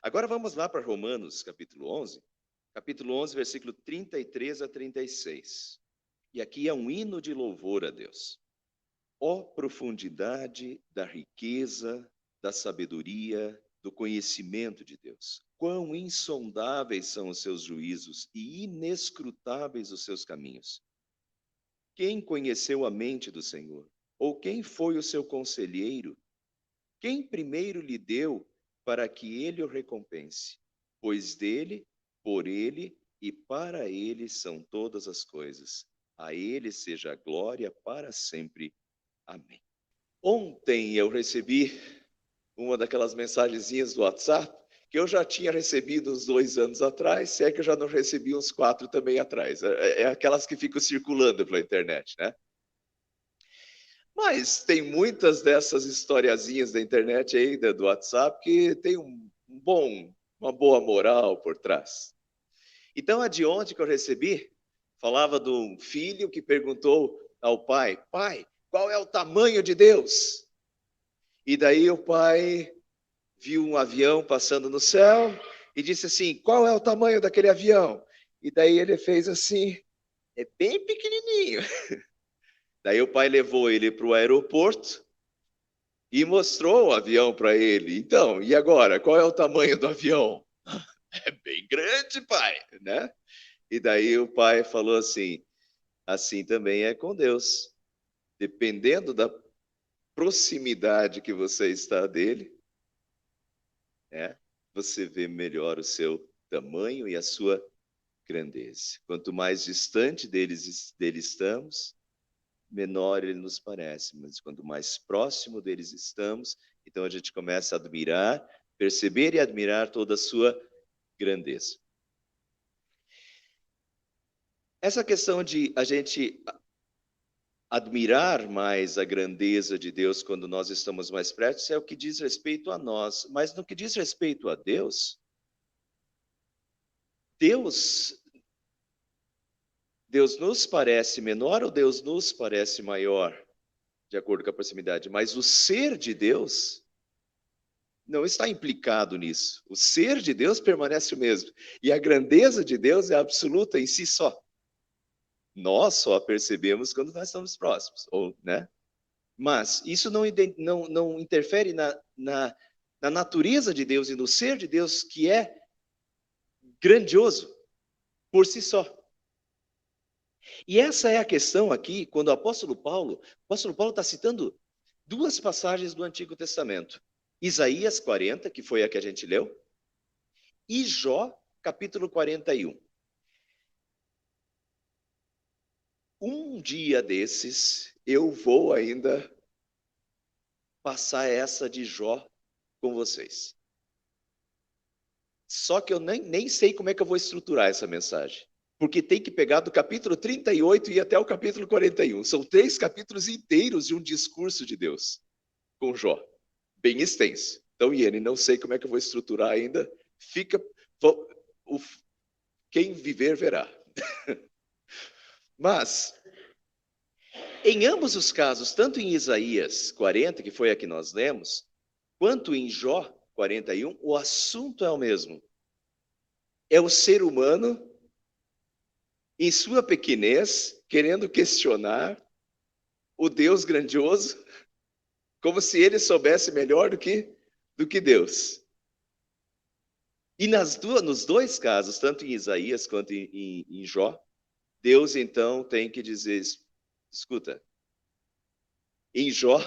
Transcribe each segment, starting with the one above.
Agora vamos lá para Romanos, capítulo 11, versículo 33 a 36. E aqui é um hino de louvor a Deus. Ó profundidade da riqueza, da sabedoria, do conhecimento de Deus. Quão insondáveis são os seus juízos e inescrutáveis os seus caminhos. Quem conheceu a mente do Senhor? Ou quem foi o seu conselheiro? Quem primeiro lhe deu para que ele o recompense? Pois dele, por ele e para ele são todas as coisas. A ele seja a glória para sempre. Amém. Ontem eu recebi uma daquelas mensagenzinhas do WhatsApp que eu já tinha recebido uns 2 anos atrás, se é que eu já não recebi uns 4 também atrás. É aquelas que ficam circulando pela internet, né? Mas tem muitas dessas historiazinhas da internet aí, do WhatsApp, que tem uma boa moral por trás. Então, a de ontem que eu recebi, falava de um filho que perguntou ao pai, pai, qual é o tamanho de Deus? E daí o pai viu um avião passando no céu e disse assim, qual é o tamanho daquele avião? E daí ele fez assim, é bem pequenininho. Daí o pai levou ele para o aeroporto e mostrou o avião para ele. Então, e agora? Qual é o tamanho do avião? É bem grande, pai, né? E daí o pai falou assim, assim também é com Deus. Dependendo da proximidade que você está dele, né? Você vê melhor o seu tamanho e a sua grandeza. Quanto mais distante dele estamos, menor ele nos parece, mas quanto mais próximo deles estamos, então a gente começa a admirar, perceber e admirar toda a sua grandeza. Essa questão de a gente admirar mais a grandeza de Deus quando nós estamos mais perto, é o que diz respeito a nós, mas no que diz respeito a Deus, Deus nos parece menor ou Deus nos parece maior, de acordo com a proximidade, mas o ser de Deus não está implicado nisso. O ser de Deus permanece o mesmo. E a grandeza de Deus é absoluta em si só. Nós só a percebemos quando nós estamos próximos, ou, né? Mas isso não interfere na natureza de Deus e no ser de Deus, que é grandioso por si só. E essa é a questão aqui, quando o apóstolo Paulo está citando 2 passagens do Antigo Testamento. Isaías 40, que foi a que a gente leu, e Jó, capítulo 41. Um dia desses, eu vou ainda passar essa de Jó com vocês. Só que eu nem sei como é que eu vou estruturar essa mensagem. Porque tem que pegar do capítulo 38 e ir até o capítulo 41. São 3 capítulos inteiros de um discurso de Deus com Jó. Bem extenso. Então, Iene, não sei como é que eu vou estruturar ainda. Quem viver, verá. Mas, em ambos os casos, tanto em Isaías 40, que foi a que nós lemos, quanto em Jó 41, o assunto é o mesmo. É o ser humano, em sua pequenez, querendo questionar o Deus grandioso, como se ele soubesse melhor do que Deus. E nos 2 casos, tanto em Isaías quanto em Jó, Deus então tem que dizer, escuta, em Jó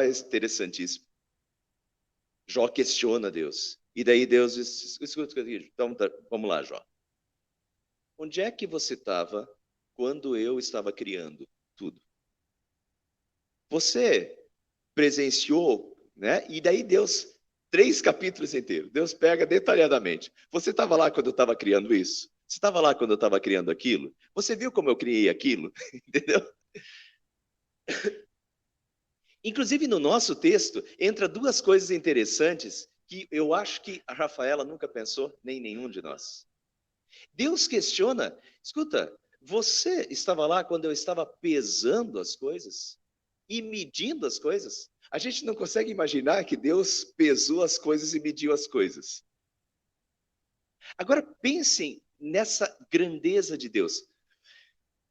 é interessantíssimo. Jó questiona Deus. E daí Deus diz, escuta, então vamos lá, Jó. Onde é que você estava quando eu estava criando tudo? Você presenciou, né? E daí Deus, 3 capítulos inteiros, Deus pega detalhadamente. Você estava lá quando eu estava criando isso? Você estava lá quando eu estava criando aquilo? Você viu como eu criei aquilo? Entendeu? Inclusive, no nosso texto, entra 2 coisas interessantes que eu acho que a Rafaela nunca pensou, nem nenhum de nós. Deus questiona, escuta, você estava lá quando eu estava pesando as coisas e medindo as coisas? A gente não consegue imaginar que Deus pesou as coisas e mediu as coisas. Agora pensem nessa grandeza de Deus.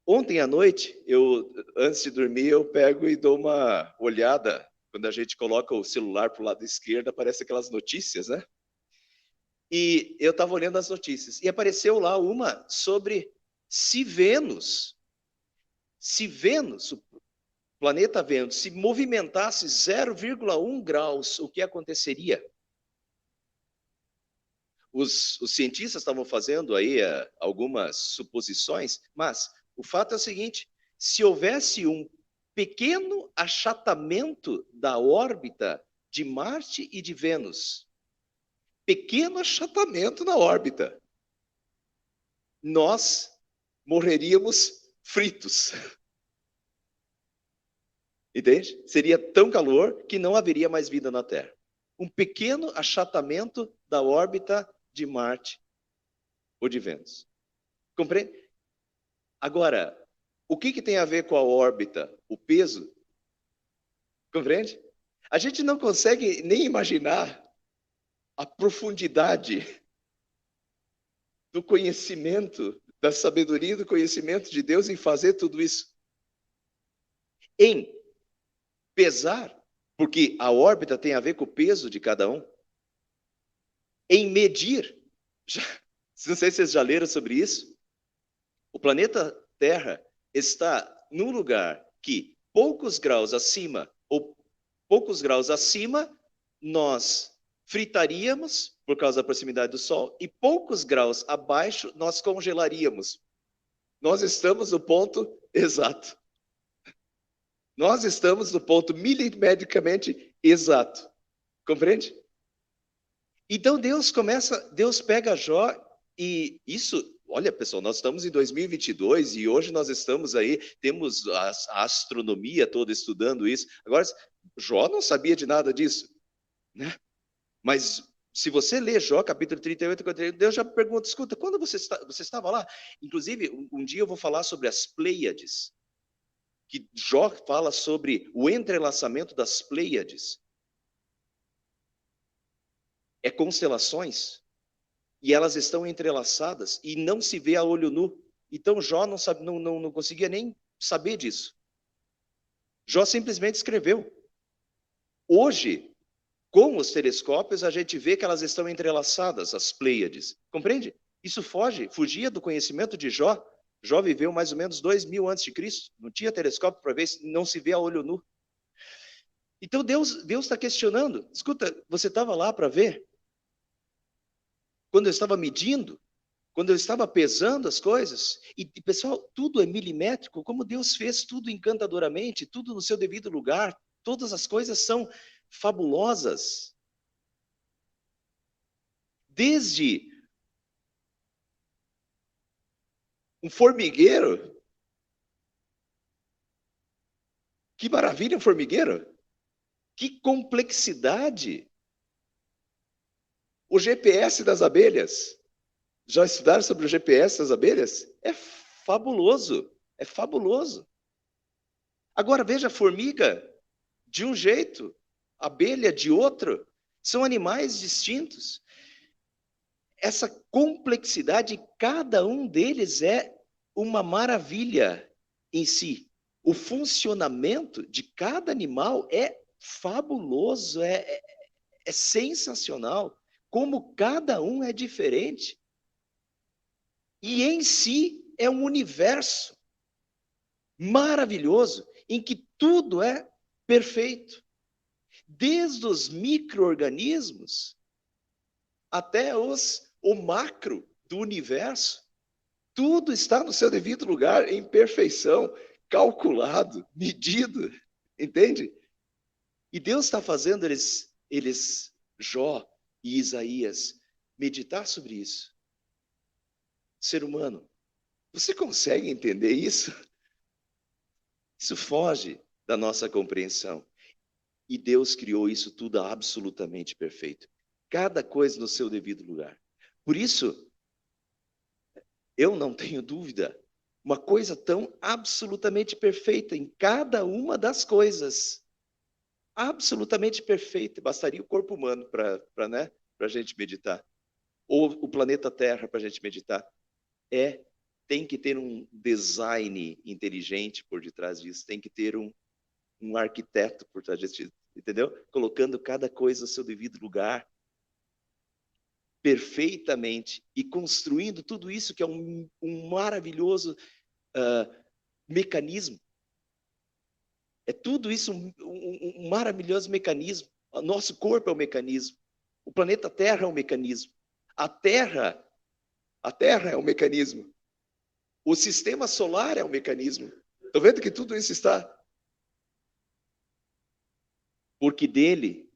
Ontem à noite, antes de dormir, eu pego e dou uma olhada. Quando a gente coloca o celular para o lado esquerdo, aparece aquelas notícias, né? E eu estava olhando as notícias e apareceu lá uma sobre se Vênus, o planeta Vênus, se movimentasse 0,1 graus, o que aconteceria? Os cientistas estavam fazendo aí algumas suposições, mas o fato é o seguinte: se houvesse um pequeno achatamento da órbita de Marte e de Vênus, pequeno achatamento na órbita, nós morreríamos fritos. Entende? Seria tão calor que não haveria mais vida na Terra. Um pequeno achatamento da órbita de Marte ou de Vênus. Compreende? Agora, o que tem a ver com a órbita? O peso? Compreende? A gente não consegue nem imaginar a profundidade do conhecimento, da sabedoria e do conhecimento de Deus em fazer tudo isso. Em pesar, porque a órbita tem a ver com o peso de cada um. Em medir, não sei se vocês já leram sobre isso, o planeta Terra está num lugar que poucos graus acima, nós fritaríamos por causa da proximidade do Sol, e poucos graus abaixo nós congelaríamos. Nós estamos no ponto exato. Nós estamos no ponto milimetricamente exato. Compreende? Então Deus pega Jó e isso, olha pessoal, nós estamos em 2022 e hoje nós estamos aí, temos a astronomia toda estudando isso. Agora, Jó não sabia de nada disso, né? Mas se você lê Jó, capítulo 38, Deus já pergunta, escuta, quando você estava lá? Inclusive, um dia eu vou falar sobre as Pleiades, que Jó fala sobre o entrelaçamento das Pleiades. É constelações, e elas estão entrelaçadas, e não se vê a olho nu. Então Jó não conseguia nem saber disso. Jó simplesmente escreveu. Hoje, com os telescópios, a gente vê que elas estão entrelaçadas, as Pleiades. Compreende? Isso fugia do conhecimento de Jó. Jó viveu mais ou menos 2000 antes de Cristo. Não tinha telescópio para ver, não se vê a olho nu. Então Deus está questionando. Escuta, você estava lá para ver? Quando eu estava medindo, quando eu estava pesando as coisas, e pessoal, tudo é milimétrico, como Deus fez tudo encantadoramente, tudo no seu devido lugar, todas as coisas são fabulosas. Desde um formigueiro, que maravilha um formigueiro, que complexidade. O GPS das abelhas, já estudaram sobre o GPS das abelhas? É fabuloso, é fabuloso. Agora veja a formiga de um jeito, a abelha de outro, são animais distintos. Essa complexidade, cada um deles é uma maravilha em si. O funcionamento de cada animal é fabuloso, é sensacional. Como cada um é diferente. E em si é um universo maravilhoso em que tudo é perfeito. Desde os micro-organismos até o macro do universo. Tudo está no seu devido lugar, em perfeição, calculado, medido, entende? E Deus está fazendo eles, Jó e Isaías, meditar sobre isso. Ser humano, você consegue entender isso? Isso foge da nossa compreensão. E Deus criou isso tudo absolutamente perfeito. Cada coisa no seu devido lugar. Por isso, eu não tenho dúvida, uma coisa tão absolutamente perfeita em cada uma das coisas. Absolutamente perfeita. Bastaria o corpo humano para a gente meditar. Ou o planeta Terra para a gente meditar. Tem que ter um design inteligente por detrás disso, tem que ter um arquiteto por trás disso, entendeu? Colocando cada coisa no seu devido lugar, perfeitamente, e construindo tudo isso que é um maravilhoso mecanismo. É tudo isso um maravilhoso mecanismo. O nosso corpo é um mecanismo. O planeta Terra é um mecanismo. A Terra é um mecanismo. O sistema solar é um mecanismo. Estão vendo que tudo isso está? Porque dele,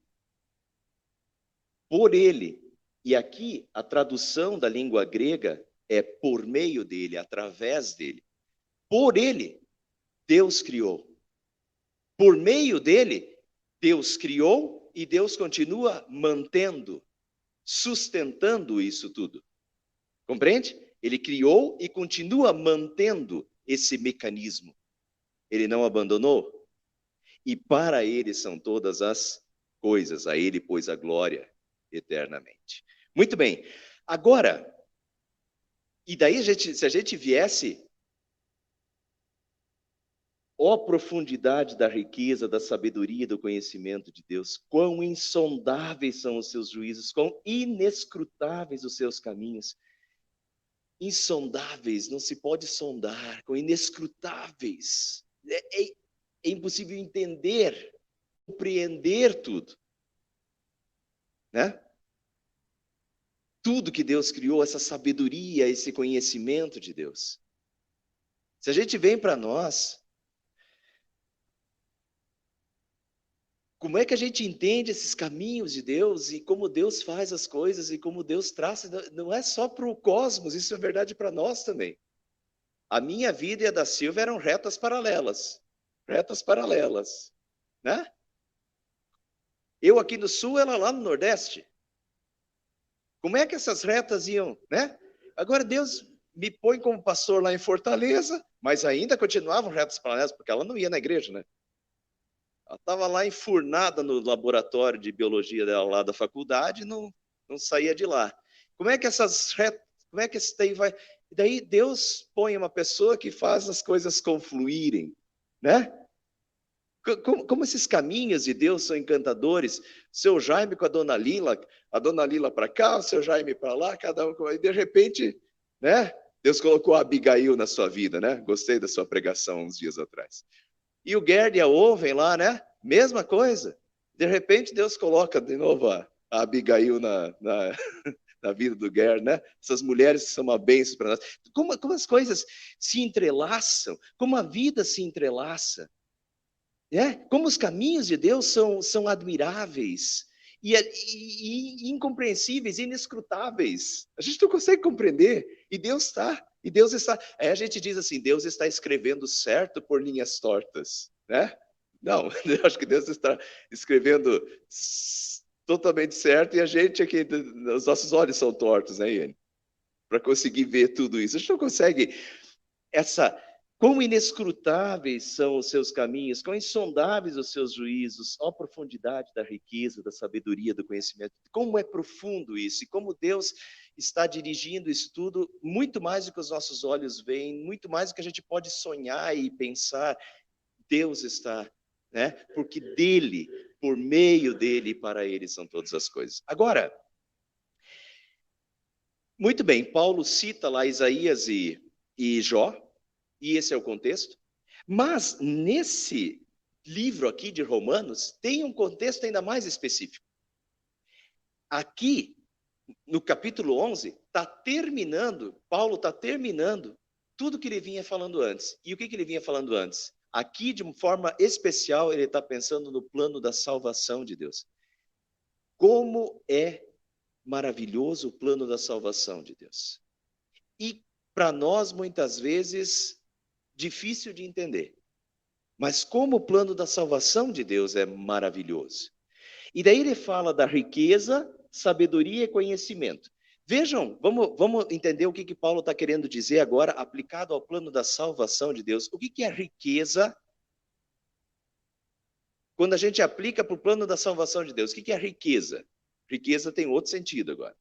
por ele. E aqui a tradução da língua grega é por meio dele, através dele. Por ele, Deus criou. Por meio dele, Deus criou e Deus continua mantendo, sustentando isso tudo. Compreende? Ele criou e continua mantendo esse mecanismo. Ele não abandonou. E para ele são todas as coisas. A ele, pois, a glória eternamente. Muito bem. Agora, e daí se a gente viesse, ó profundidade da riqueza, da sabedoria e do conhecimento de Deus, quão insondáveis são os seus juízos, quão inescrutáveis os seus caminhos. Insondáveis, não se pode sondar, com inescrutáveis. É impossível entender, compreender tudo. Né? Tudo que Deus criou, essa sabedoria, esse conhecimento de Deus. Se a gente vem para nós, como é que a gente entende esses caminhos de Deus e como Deus faz as coisas e como Deus traça? Não é só para o cosmos, isso é verdade para nós também. A minha vida e a da Silvia eram retas paralelas, né? Eu aqui no sul, ela lá no nordeste. Como é que essas retas iam, né? Agora Deus me põe como pastor lá em Fortaleza, mas ainda continuavam retas paralelas, porque ela não ia na igreja, né? Ela estava lá enfurnada no laboratório de biologia dela lá da faculdade e não saía de lá. Como é que essas retas, como é que isso daí vai? E daí Deus põe uma pessoa que faz as coisas confluírem, né? Como esses caminhos de Deus são encantadores. Seu Jaime com a dona Lila para cá, o seu Jaime para lá, cada um. E de repente, né? Deus colocou a Abigail na sua vida, né? Gostei da sua pregação uns dias atrás. E o Gerd e a Owen lá, né? Mesma coisa. De repente, Deus coloca de novo a Abigail na vida do Gerd, né? Essas mulheres que são uma bênção para nós. Como as coisas se entrelaçam, como a vida se entrelaça. Como os caminhos de Deus são admiráveis e incompreensíveis, inescrutáveis. A gente não consegue compreender. E Deus está. Aí a gente diz assim: Deus está escrevendo certo por linhas tortas, né? Não, eu acho que Deus está escrevendo totalmente certo e a gente aqui, os nossos olhos são tortos, né, Iane? Para conseguir ver tudo isso. A gente não consegue quão inescrutáveis são os seus caminhos, quão insondáveis os seus juízos, ó profundidade da riqueza, da sabedoria, do conhecimento. Como é profundo isso, e como Deus está dirigindo isso tudo, muito mais do que os nossos olhos veem, muito mais do que a gente pode sonhar e pensar. Deus está, né? Porque dele, por meio dele e para ele são todas as coisas. Agora, muito bem, Paulo cita lá Isaías e Jó, e esse é o contexto. Mas nesse livro aqui de Romanos, tem um contexto ainda mais específico. Aqui, no capítulo 11, Paulo está terminando tudo que ele vinha falando antes. E o que ele vinha falando antes? Aqui, de uma forma especial, ele está pensando no plano da salvação de Deus. Como é maravilhoso o plano da salvação de Deus. E para nós, muitas vezes, difícil de entender. Mas como o plano da salvação de Deus é maravilhoso. E daí ele fala da riqueza, sabedoria e conhecimento. Vejam, vamos entender o que Paulo está querendo dizer agora, aplicado ao plano da salvação de Deus. O que é riqueza? Quando a gente aplica para o plano da salvação de Deus, o que é riqueza? Riqueza tem outro sentido agora.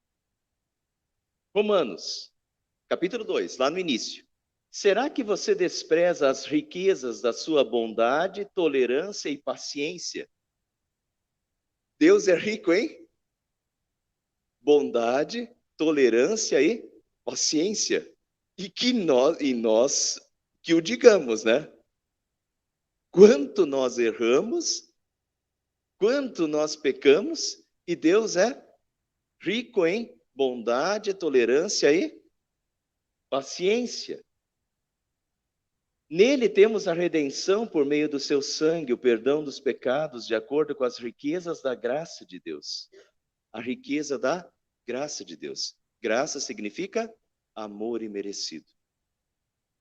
Romanos, capítulo 2, lá no início. Será que você despreza as riquezas da sua bondade, tolerância e paciência? Deus é rico em bondade, tolerância e paciência. E nós que o digamos, né? Quanto nós erramos, quanto nós pecamos, e Deus é rico em bondade, tolerância e paciência. Nele temos a redenção por meio do seu sangue, o perdão dos pecados, de acordo com as riquezas da graça de Deus. A riqueza da graça de Deus. Graça significa amor imerecido.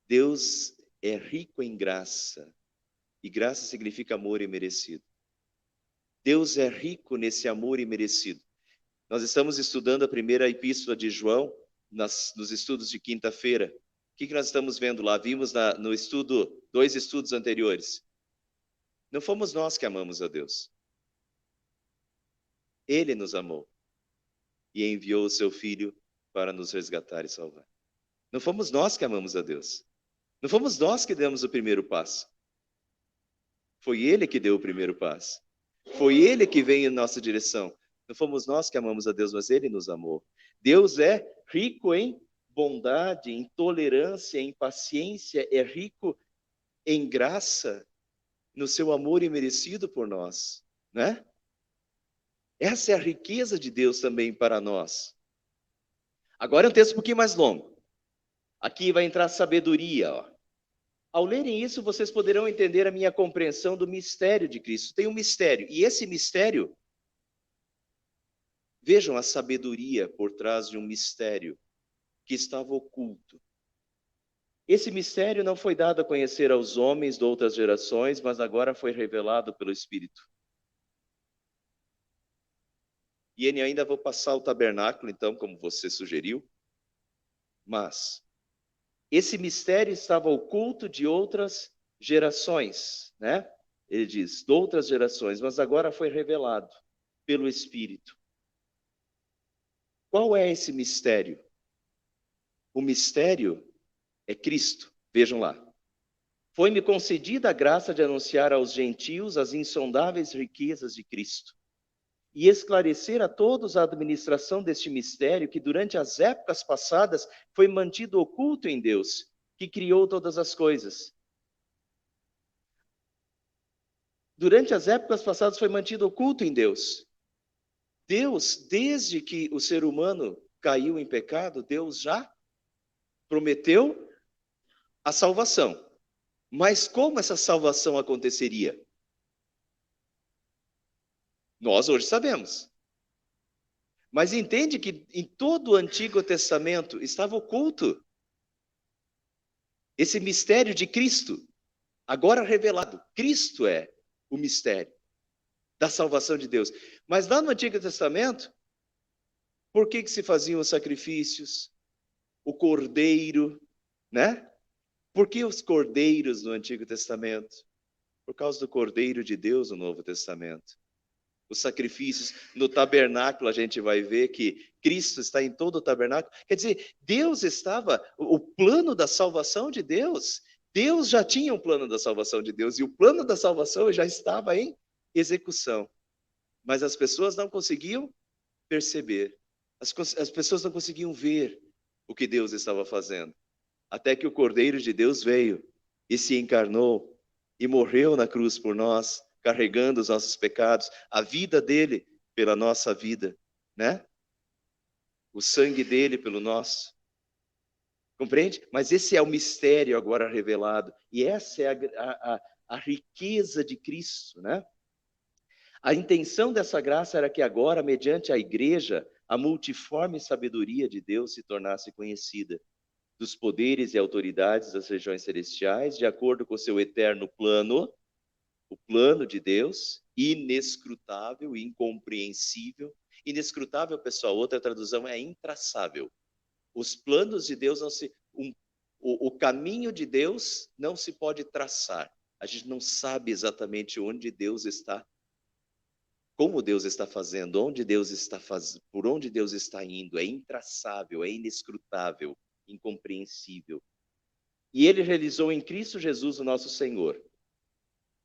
Deus é rico em graça, e graça significa amor imerecido. Deus é rico nesse amor imerecido. Nós estamos estudando a primeira epístola de João, nos estudos de quinta-feira. O que nós estamos vendo lá? Vimos no estudo, 2 estudos anteriores. Não fomos nós que amamos a Deus. Ele nos amou e enviou o seu Filho para nos resgatar e salvar. Não fomos nós que amamos a Deus. Não fomos nós que demos o primeiro passo. Foi Ele que deu o primeiro passo. Foi Ele que veio em nossa direção. Não fomos nós que amamos a Deus, mas Ele nos amou. Deus é rico em bondade, em tolerância, em paciência, é rico em graça, no seu amor imerecido por nós, né? Essa é a riqueza de Deus também para nós. Agora é um texto um pouquinho mais longo. Aqui vai entrar sabedoria, ó. Ao lerem isso, vocês poderão entender a minha compreensão do mistério de Cristo. Tem um mistério, e esse mistério, vejam a sabedoria por trás de um mistério que estava oculto. Esse mistério não foi dado a conhecer aos homens de outras gerações, mas agora foi revelado pelo Espírito. E ele ainda vou passar o tabernáculo, então, como você sugeriu. Mas esse mistério estava oculto de outras gerações, né? Ele diz, de outras gerações, mas agora foi revelado pelo Espírito. Qual é esse mistério? O mistério é Cristo. Vejam lá. Foi-me concedida a graça de anunciar aos gentios as insondáveis riquezas de Cristo e esclarecer a todos a administração deste mistério que durante as épocas passadas foi mantido oculto em Deus, que criou todas as coisas. Durante as épocas passadas foi mantido oculto em Deus. Deus, desde que o ser humano caiu em pecado, Deus já prometeu a salvação. Mas como essa salvação aconteceria? Nós hoje sabemos. Mas entende que em todo o Antigo Testamento estava oculto esse mistério de Cristo, agora revelado. Cristo é o mistério da salvação de Deus. Mas lá no Antigo Testamento, por que se faziam os sacrifícios? O cordeiro, né? Por que os cordeiros no Antigo Testamento? Por causa do Cordeiro de Deus no Novo Testamento. Os sacrifícios no tabernáculo, a gente vai ver que Cristo está em todo o tabernáculo. Quer dizer, Deus estava, o plano da salvação de Deus, Deus já tinha um plano da salvação de Deus, e o plano da salvação já estava em execução. Mas as pessoas não conseguiam perceber, as pessoas não conseguiam ver o que Deus estava fazendo. Até que o Cordeiro de Deus veio e se encarnou e morreu na cruz por nós, carregando os nossos pecados, a vida dele pela nossa vida, né? O sangue dele pelo nosso. Compreende? Mas esse é o mistério agora revelado. E essa é a riqueza de Cristo, né? A intenção dessa graça era que agora, mediante a igreja, a multiforme sabedoria de Deus se tornasse conhecida, dos poderes e autoridades das regiões celestiais, de acordo com o seu eterno plano, o plano de Deus, inescrutável, incompreensível. Inescrutável, pessoal, outra tradução é intraçável. Os planos de Deus não se... o caminho de Deus não se pode traçar. A gente não sabe exatamente onde Deus está como Deus está fazendo, onde Deus está fazendo, por onde Deus está indo, é intraçável, é inescrutável, incompreensível. E ele realizou em Cristo Jesus, o nosso Senhor.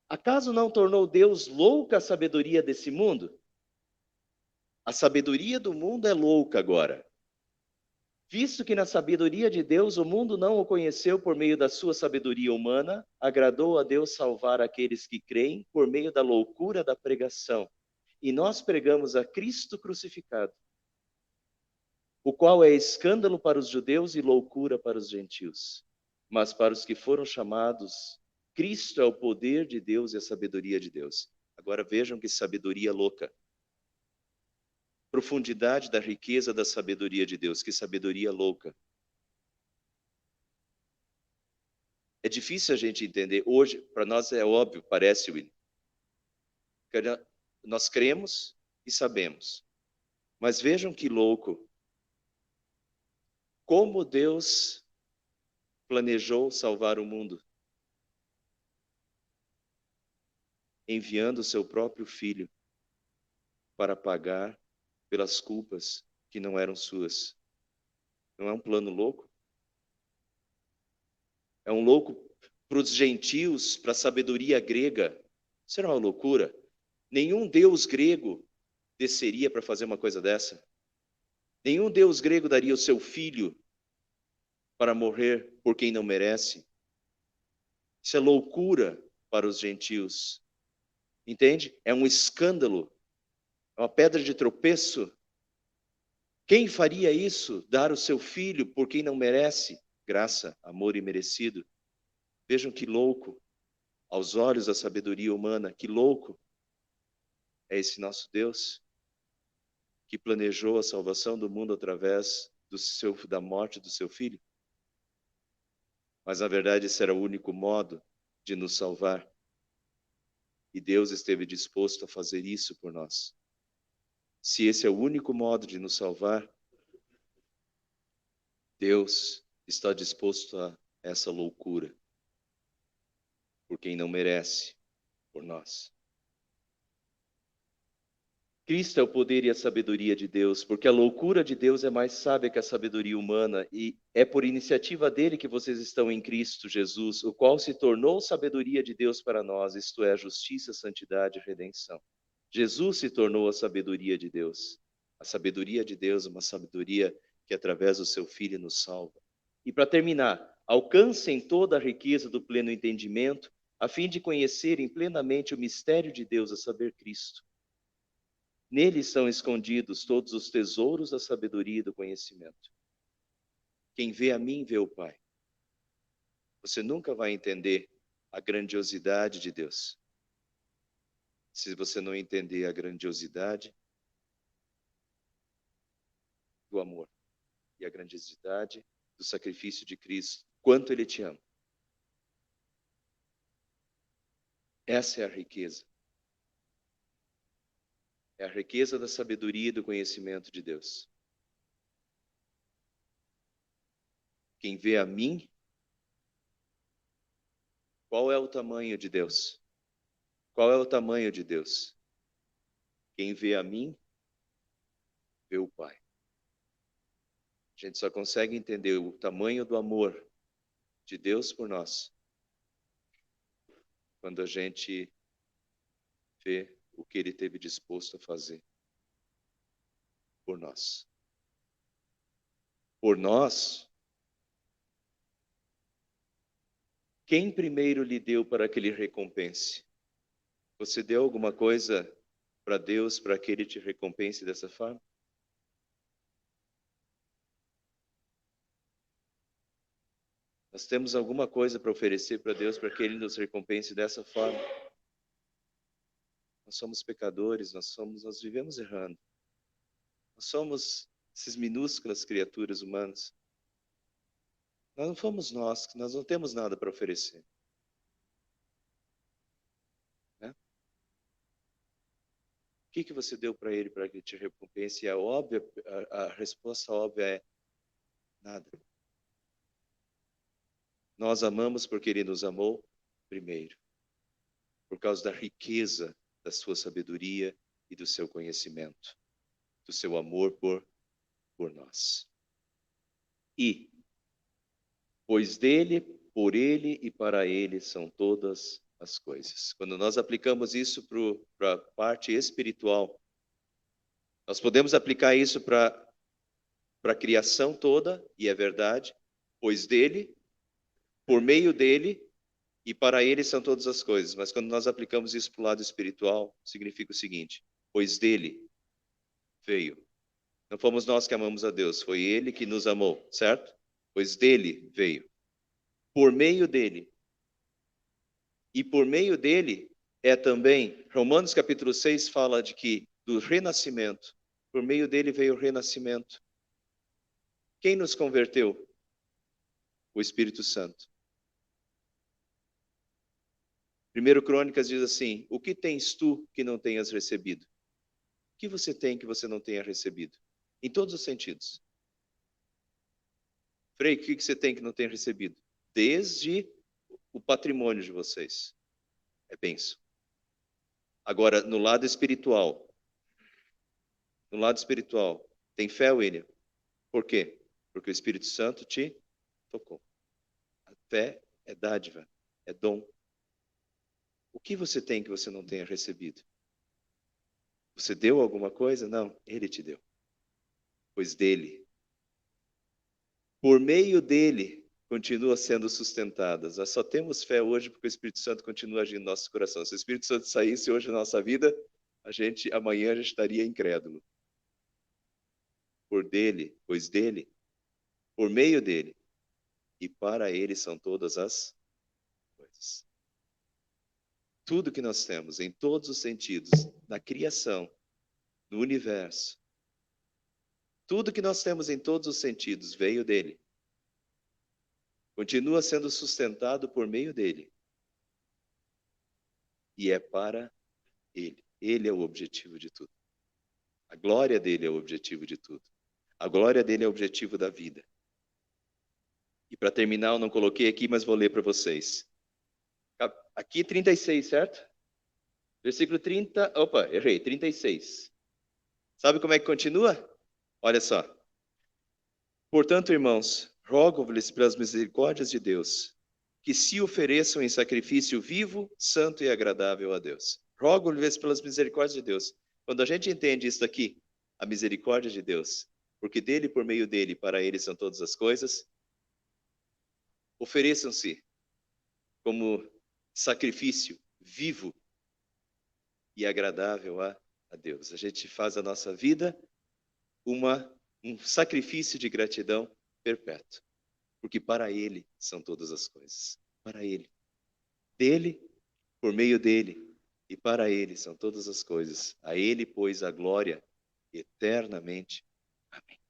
Acaso não tornou Deus louca a sabedoria desse mundo? A sabedoria do mundo é louca agora. Visto que na sabedoria de Deus o mundo não o conheceu por meio da sua sabedoria humana, agradou a Deus salvar aqueles que creem por meio da loucura da pregação. E nós pregamos a Cristo crucificado, o qual é escândalo para os judeus e loucura para os gentios. Mas para os que foram chamados, Cristo é o poder de Deus e a sabedoria de Deus. Agora vejam que sabedoria louca. Profundidade da riqueza da sabedoria de Deus, que sabedoria louca. É difícil a gente entender. Hoje, para nós é óbvio, parece, Will. Nós cremos e sabemos. Mas vejam que louco. Como Deus planejou salvar o mundo. Enviando o seu próprio filho para pagar pelas culpas que não eram suas. Não é um plano louco? É um louco para os gentios, para a sabedoria grega. Isso era uma loucura. Nenhum deus grego desceria para fazer uma coisa dessa. Nenhum deus grego daria o seu filho para morrer por quem não merece. Isso é loucura para os gentios. Entende? É um escândalo. É uma pedra de tropeço. Quem faria isso? Dar o seu filho por quem não merece? Graça, amor imerecido. Vejam que louco, aos olhos da sabedoria humana, que louco é esse nosso Deus, que planejou a salvação do mundo através da morte do seu filho. Mas, na verdade, esse era o único modo de nos salvar. E Deus esteve disposto a fazer isso por nós. Se esse é o único modo de nos salvar, Deus está disposto a essa loucura por quem não merece, por nós. Cristo é o poder e a sabedoria de Deus, porque a loucura de Deus é mais sábia que a sabedoria humana, e é por iniciativa dele que vocês estão em Cristo Jesus, o qual se tornou sabedoria de Deus para nós, isto é, a justiça, santidade e redenção. Jesus se tornou a sabedoria de Deus. A sabedoria de Deus é uma sabedoria que através do seu Filho nos salva. E para terminar, alcancem toda a riqueza do pleno entendimento, a fim de conhecerem plenamente o mistério de Deus, a saber, Cristo. Nele estão escondidos todos os tesouros da sabedoria e do conhecimento. Quem vê a mim, vê o Pai. Você nunca vai entender a grandiosidade de Deus se você não entender a grandiosidade do amor e a grandiosidade do sacrifício de Cristo, quanto Ele te ama. Essa é a riqueza. É a riqueza da sabedoria e do conhecimento de Deus. Quem vê a mim, qual é o tamanho de Deus? Qual é o tamanho de Deus? Quem vê a mim, vê o Pai. A gente só consegue entender o tamanho do amor de Deus por nós quando a gente vê o que Ele teve disposto a fazer por nós. Por nós, quem primeiro lhe deu para que Ele recompense? Você deu alguma coisa para Deus para que Ele te recompense dessa forma? Nós temos alguma coisa para oferecer para Deus para que Ele nos recompense dessa forma? Nós somos pecadores, nós vivemos errando. Nós somos essas minúsculas criaturas humanas. Nós não fomos nós não temos nada para oferecer. Né? O que você deu para Ele para que te recompense? É óbvia, a resposta óbvia é nada. Nós amamos porque Ele nos amou primeiro. Por causa da riqueza da sua sabedoria e do seu conhecimento, do seu amor por nós. E, pois dele, por ele e para ele são todas as coisas. Quando nós aplicamos isso para a parte espiritual, nós podemos aplicar isso para a criação toda, e é verdade, pois dele, por meio dele e para ele são todas as coisas. Mas quando nós aplicamos isso para o lado espiritual, significa o seguinte: pois dele veio. Não fomos nós que amamos a Deus, foi ele que nos amou, certo? Pois dele veio. Por meio dele. E por meio dele é também, Romanos capítulo 6 fala de que do renascimento, por meio dele veio o renascimento. Quem nos converteu? O Espírito Santo. 1 Crônicas diz assim: o que tens tu que não tenhas recebido? O que você tem que você não tenha recebido? Em todos os sentidos. Frei, o que você tem que não tenha recebido? Desde o patrimônio de vocês. É bênção. Agora, no lado espiritual, tem fé, William? Por quê? Porque o Espírito Santo te tocou. A fé é dádiva, é dom. O que você tem que você não tenha recebido? Você deu alguma coisa? Não, ele te deu. Pois dele, por meio dele, continua sendo sustentadas. Nós só temos fé hoje porque o Espírito Santo continua agindo no nosso coração. Se o Espírito Santo saísse hoje na nossa vida, amanhã a gente estaria incrédulo. Pois dele, por meio dele, e para ele são todas as coisas. Tudo que nós temos, em todos os sentidos, na criação, no universo, tudo que nós temos em todos os sentidos veio dele. Continua sendo sustentado por meio dele. E é para ele. Ele é o objetivo de tudo. A glória dele é o objetivo de tudo. A glória dele é o objetivo da vida. E para terminar, eu não coloquei aqui, mas vou ler para vocês. Aqui 36, certo? Versículo 30, opa, errei, 36. Sabe como é que continua? Olha só. Portanto, irmãos, rogo-lhes pelas misericórdias de Deus, que se ofereçam em sacrifício vivo, santo e agradável a Deus. Rogo-lhes pelas misericórdias de Deus. Quando a gente entende isso aqui, a misericórdia de Deus, porque dele, por meio dele, para ele são todas as coisas, ofereçam-se como sacrifício vivo e agradável a Deus. A gente faz a nossa vida um sacrifício de gratidão perpétuo, porque para ele são todas as coisas. Para ele. Dele, por meio dele, e para ele são todas as coisas. A ele, pois, a glória eternamente. Amém.